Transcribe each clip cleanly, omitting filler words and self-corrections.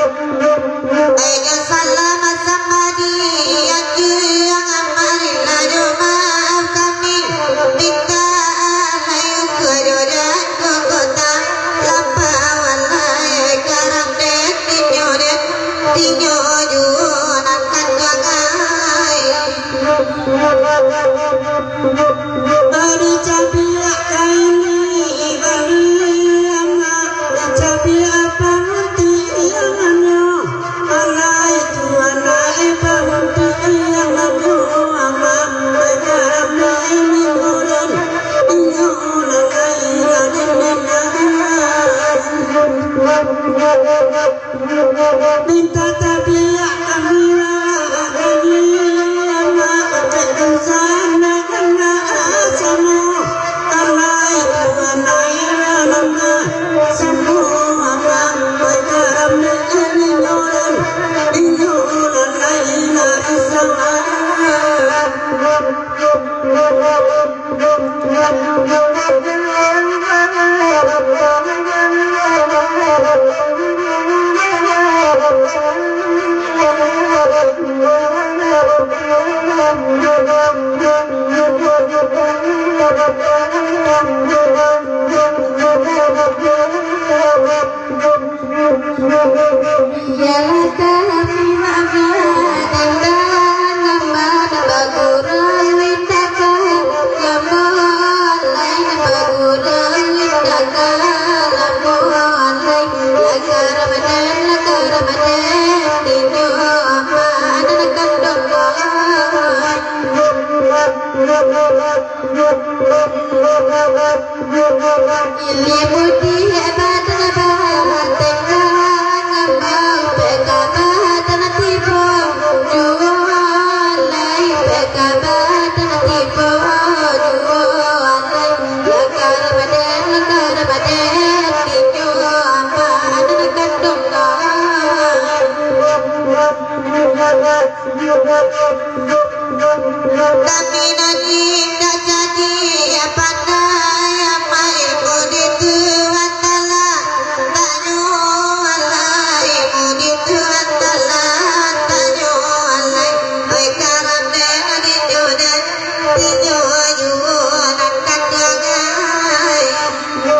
Ayo salam sama dia yang amarilla juma kami minta ayo kejodohan kota lapa walai karang det tinyo junan kan jangai baru capia kaini bali ama capia panti yang anyo anai tu anai panti yang anyo ama garam ini bulan inyo nangai minta tabia kamera ama sana kana asamo anai tu anai rananga semua ama garam ini bulan inyo nangai sama tapi nanti tak jadi apa yang main budi Tuhan Ta'ala tak nyualai budi Tuhan Ta'ala tak nyualai perkara dengan dijodoh dijodoh akan jangai aku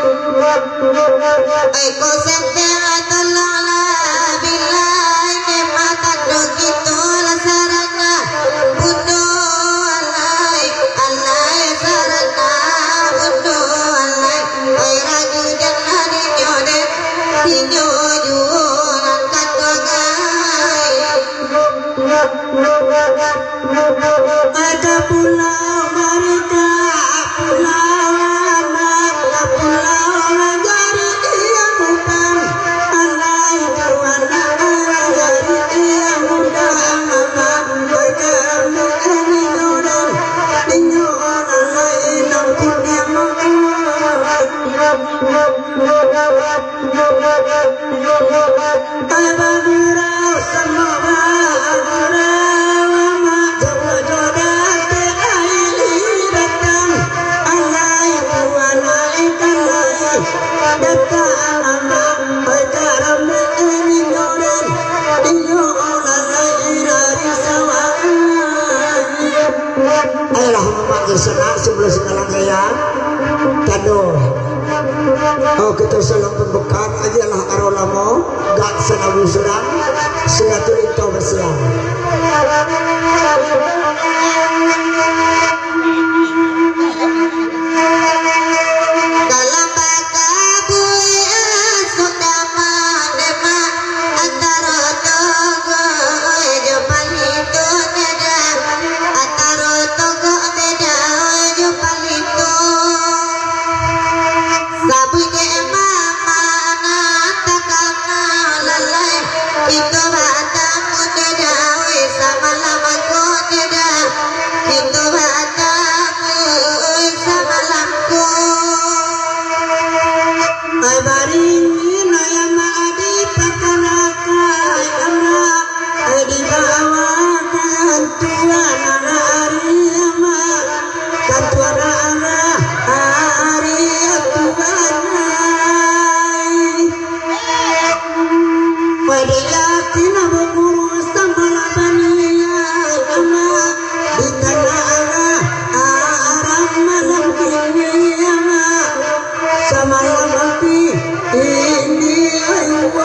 sentera tolonglah bilai memang gitu lah sarana ada pulau mereka pulau anak pulau negara yang bukan alai kawana negara yang bukan apa mereka ini orang inyo alai nang punya abagurau sama senang sebelum sekarang saya kado kita salam pembekan ajalah arolamo gak senawu serang sengatur itu bersiang dalam bagabuy sudama nema antara togo jopan itu neda antara togo neda jopan itu sabunye mama natakana lalai itu batamu neda sama lama ko neda itu batamu sama lamku baringi naya maadi pakalaka ama di bawah kantuan hari ama kantuan hari tuan wadila yakin bukuru sama labania ama di tanah arah malam kini ama sama lamati ini ayu